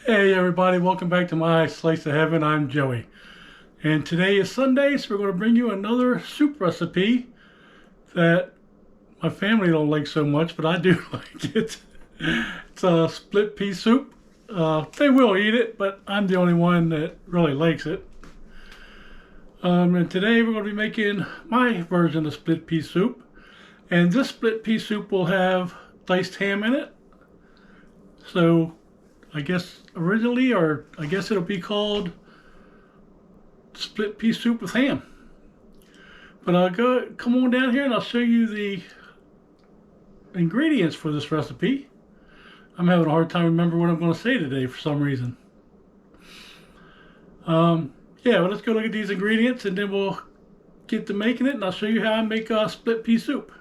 Hey everybody, welcome back to my Slice of Heaven. I'm Joey. And today is Sunday, so we're going to bring you another soup recipe that my family don't like so much, but I do like it. It's a split pea soup. They will eat it, but I'm the only one that really likes it. And today we're going to be making my version of split pea soup. And this split pea soup will have diced ham in it. So I guess originally, or I guess it'll be called split pea soup with ham. But come on down here and I'll show you the ingredients for this recipe. I'm having a hard time remembering what I'm going to say today for some reason. Yeah, but let's go look at these ingredients and then we'll get to making it, and I'll show you how I make a split pea soup.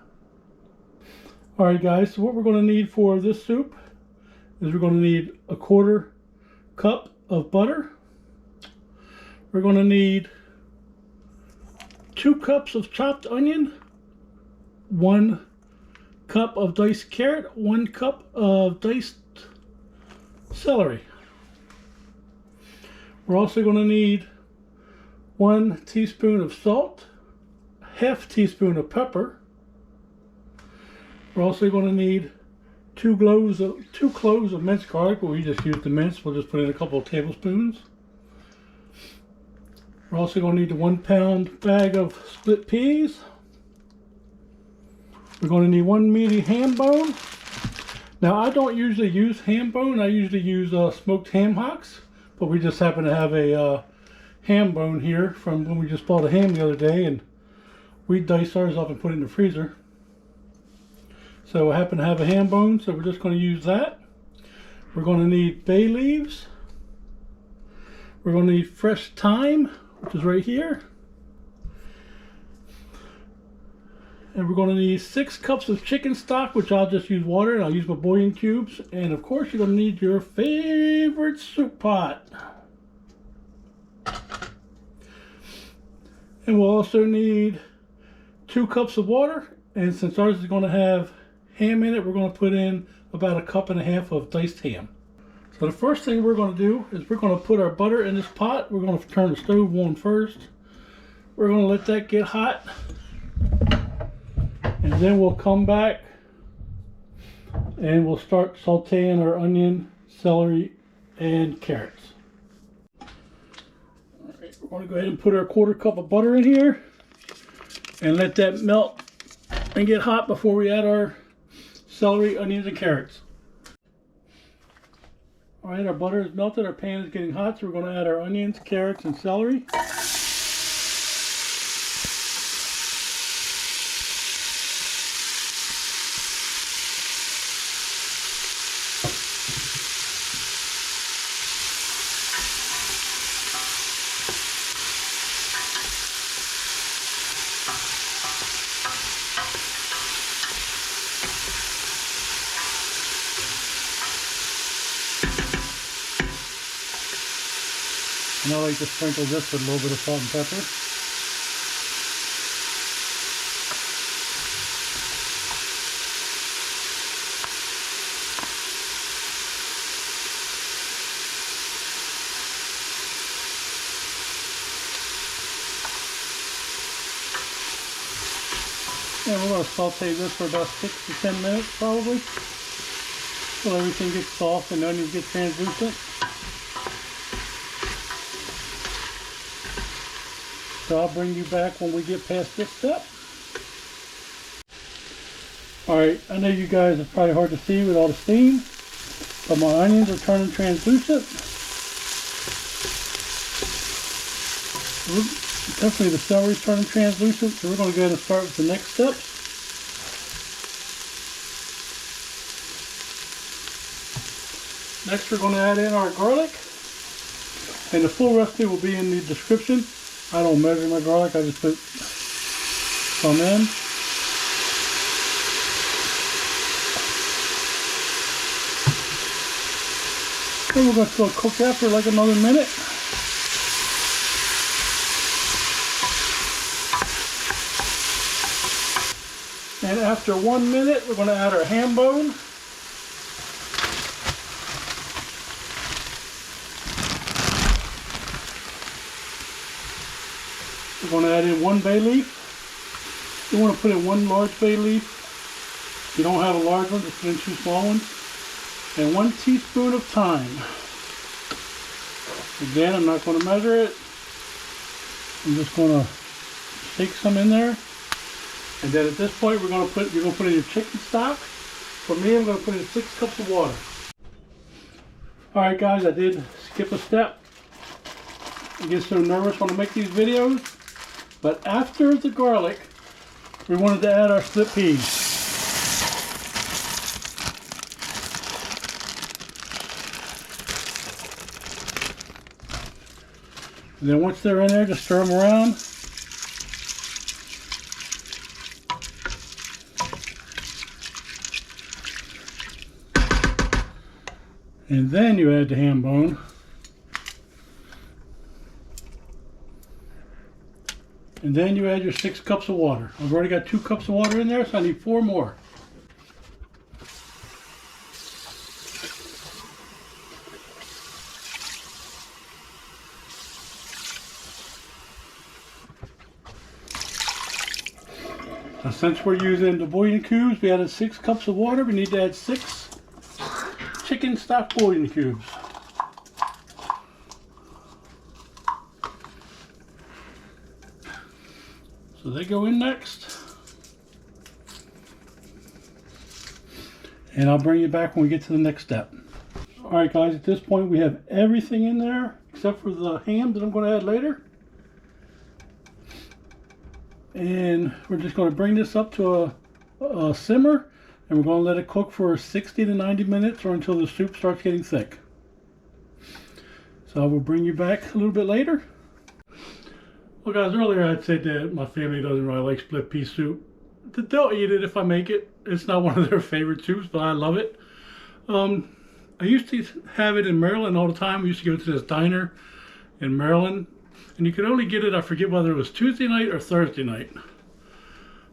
Alright guys, so what we're going to need for this soup is we're going to need a 1/4 cup of butter. We're going to need 2 cups of chopped onion, 1 cup of diced carrot, 1 cup of diced celery. We're also going to need 1 teaspoon of salt, 1/2 teaspoon of pepper. We're also going to need 2 cloves of minced garlic, but we just use the mince. We'll just put in a couple of tablespoons. We're also going to need the 1 pound bag of split peas. We're going to need 1 meaty ham bone. Now I don't usually use ham bone. I usually use smoked ham hocks, but we just happen to have a ham bone here from when we just bought a ham the other day, and we diced ours up and put it in the freezer. So I happen to have a ham bone, so we're just going to use that. We're going to need bay leaves. We're going to need fresh thyme, which is right here. And we're going to need 6 cups of chicken stock, which I'll just use water, and I'll use my bouillon cubes. And of course, you're going to need your favorite soup pot. And we'll also need 2 cups of water. And since ours is going to have ham in it, we're going to put in about 1.5 cups of diced ham. So the first thing we're going to do is we're going to put our butter in this pot. We're going to turn the stove on first. We're going to let that get hot, and then we'll come back and we'll start sauteing our onion, celery, and carrots. All right, we're going to go ahead and put our 1/4 cup of butter in here and let that melt and get hot before we add our celery, onions, and carrots. Alright, our butter is melted, our pan is getting hot, so we're going to add our onions, carrots, and celery. And I like to sprinkle this with a little bit of salt and pepper. And we're going to saute this for about 6 to 10 minutes probably, until everything gets soft and the onions get translucent. So I'll bring you back when we get past this step. Alright, I know you guys are probably hard to see with all the steam, but my onions are turning translucent. Definitely the celery is turning translucent, so we're going to go ahead and start with the next steps. Next we're going to add in our garlic, and the full recipe will be in the description. I don't measure my garlic, I just put some in. And we're going to cook that for like another minute. And after 1 minute, we're going to add our ham bone. going to add in 1 bay leaf. You want to put in 1 large bay leaf. If you don't have a large one, just put in 2 small ones. And 1 teaspoon of thyme. Again, I'm not going to measure it. I'm just going to shake some in there. And then at this point, you're going to put in your chicken stock. For me, I'm going to put in 6 cups of water. Alright guys, I did skip a step. I get so nervous when I make these videos. But after the garlic, we wanted to add our split peas. And then once they're in there, just stir them around. And then you add the ham bone. And then you add your 6 cups of water. I've already got 2 cups of water in there, so I need 4 more. So since we're using the bouillon cubes, we added 6 cups of water. We need to add 6 chicken stock bouillon cubes. So they go in next. And I'll bring you back when we get to the next step. Alright guys, at this point we have everything in there except for the ham that I'm going to add later. And we're just going to bring this up to a simmer, and we're going to let it cook for 60 to 90 minutes or until the soup starts getting thick. So I will bring you back a little bit later. Well guys, earlier I said that my family doesn't really like split pea soup. They'll eat it if I make it. It's not one of their favorite soups, but I love it. I used to have it in Maryland all the time. We used to go to this diner in Maryland. And you could only get it, I forget whether it was Tuesday night or Thursday night.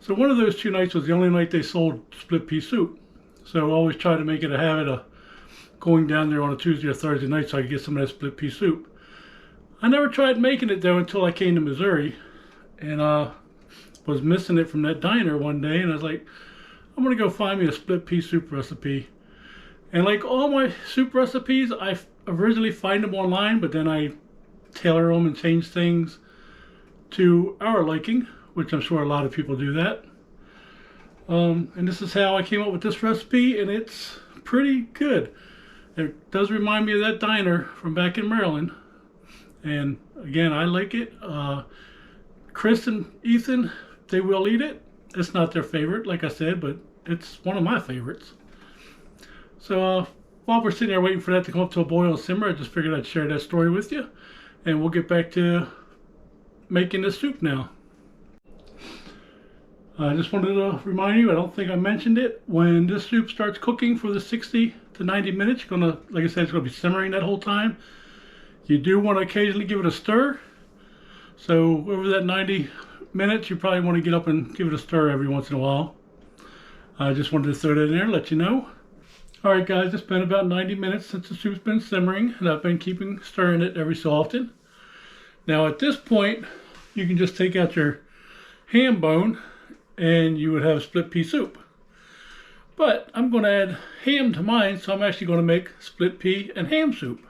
So one of those 2 nights was the only night they sold split pea soup. So I always tried to make it a habit of going down there on a Tuesday or Thursday night so I could get some of that split pea soup. I never tried making it though until I came to Missouri. And was missing it from that diner one day. And I was like, I'm going to go find me a split pea soup recipe. And like all my soup recipes, I originally find them online, but then I tailor them and change things to our liking, which I'm sure a lot of people do that. And this is how I came up with this recipe, and it's pretty good. It does remind me of that diner from back in Maryland, and again, I like it. Chris and Ethan, they will eat it. It's not their favorite, like I said, but it's one of my favorites. So while we're sitting there waiting for that to come up to a boil and simmer, I just figured I'd share that story with you. And we'll get back to making the soup now. I just wanted to remind you, I don't think I mentioned it, when this soup starts cooking for the 60 to 90 minutes, you're gonna, like I said, it's gonna be simmering that whole time. You do want to occasionally give it a stir. So over that 90 minutes, you probably want to get up and give it a stir every once in a while. I just wanted to throw that in there, let you know. Alright guys, it's been about 90 minutes since the soup's been simmering, and I've been stirring it every so often. Now at this point, you can just take out your ham bone and you would have split pea soup. But I'm going to add ham to mine, so I'm actually going to make split pea and ham soup.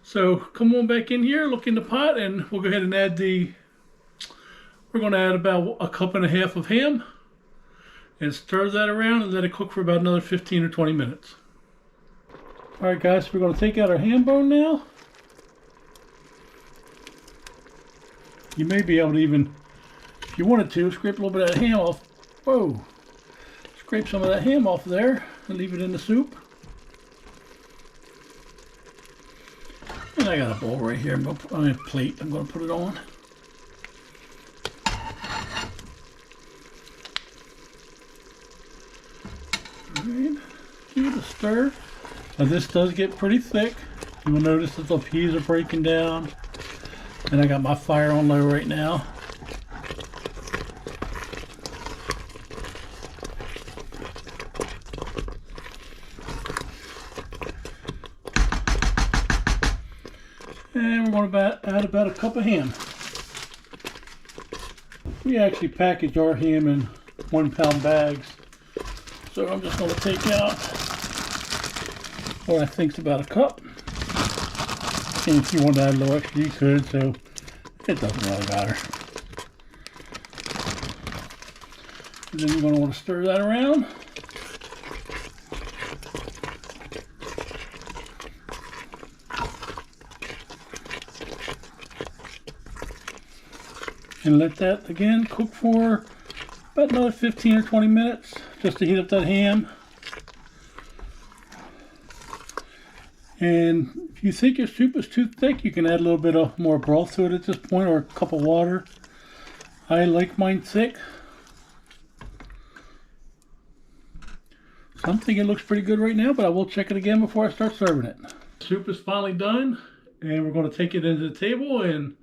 So come on back in here, look in the pot, and we'll go ahead and add we're going to add about 1.5 cups of ham. And stir that around and let it cook for about another 15 or 20 minutes. Alright guys, we're going to take out our ham bone now. You may be able to even, if you wanted to, scrape a little bit of that ham off. Whoa! Scrape some of that ham off there and leave it in the soup. And I got a bowl right here, a plate I'm going to put it on. Alright, give it a stir. Now this does get pretty thick. You will notice that the peas are breaking down. And I got my fire on low right now. And we're going to add about 1 cup of ham. We actually package our ham in 1 pound bags. So I'm just going to take out what I think is about a cup. And if you want to add a little extra, you could, so it doesn't really matter. And then you're going to want to stir that around. And let that again cook for about another 15 or 20 minutes just to heat up that ham. And if you think your soup is too thick, you can add a little bit of more broth to it at this point, or a cup of water. I like mine thick. So I'm thinking it looks pretty good right now, but I will check it again before I start serving it. Soup is finally done, and we're going to take it into the table, and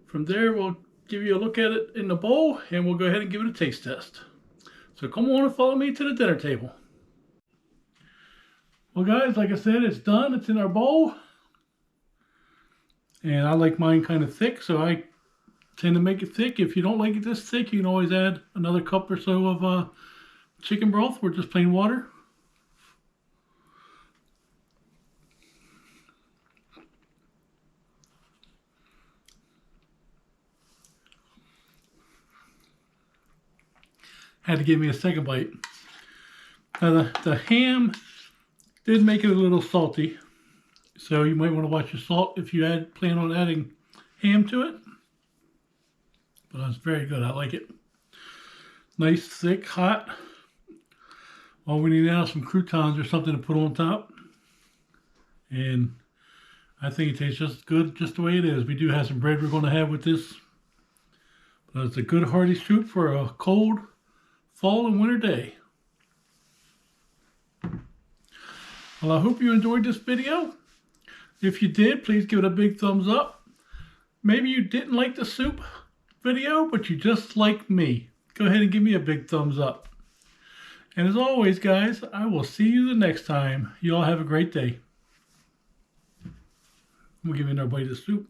from there we'll give you a look at it in the bowl, and we'll go ahead and give it a taste test. So come on and follow me to the dinner table. Well guys, like I said, it's done. It's in our bowl. And I like mine kind of thick, so I tend to make it thick. If you don't like it this thick, you can always add another cup or so of chicken broth or just plain water. Had to give me a second bite. Now the ham did make it a little salty, so you might want to watch your salt if you plan on adding ham to it. But it's very good. I like it. Nice, thick, hot. All we need now is some croutons or something to put on top. And I think it tastes just good, just the way it is. We do have some bread we're going to have with this. But it's a good hearty soup for a cold fall and winter day. Well, I hope you enjoyed this video. If you did, please give it a big thumbs up. Maybe you didn't like the soup video, but you just like me. Go ahead and give me a big thumbs up. And as always, guys, I will see you the next time. You all have a great day. We'll give you another bite of the soup.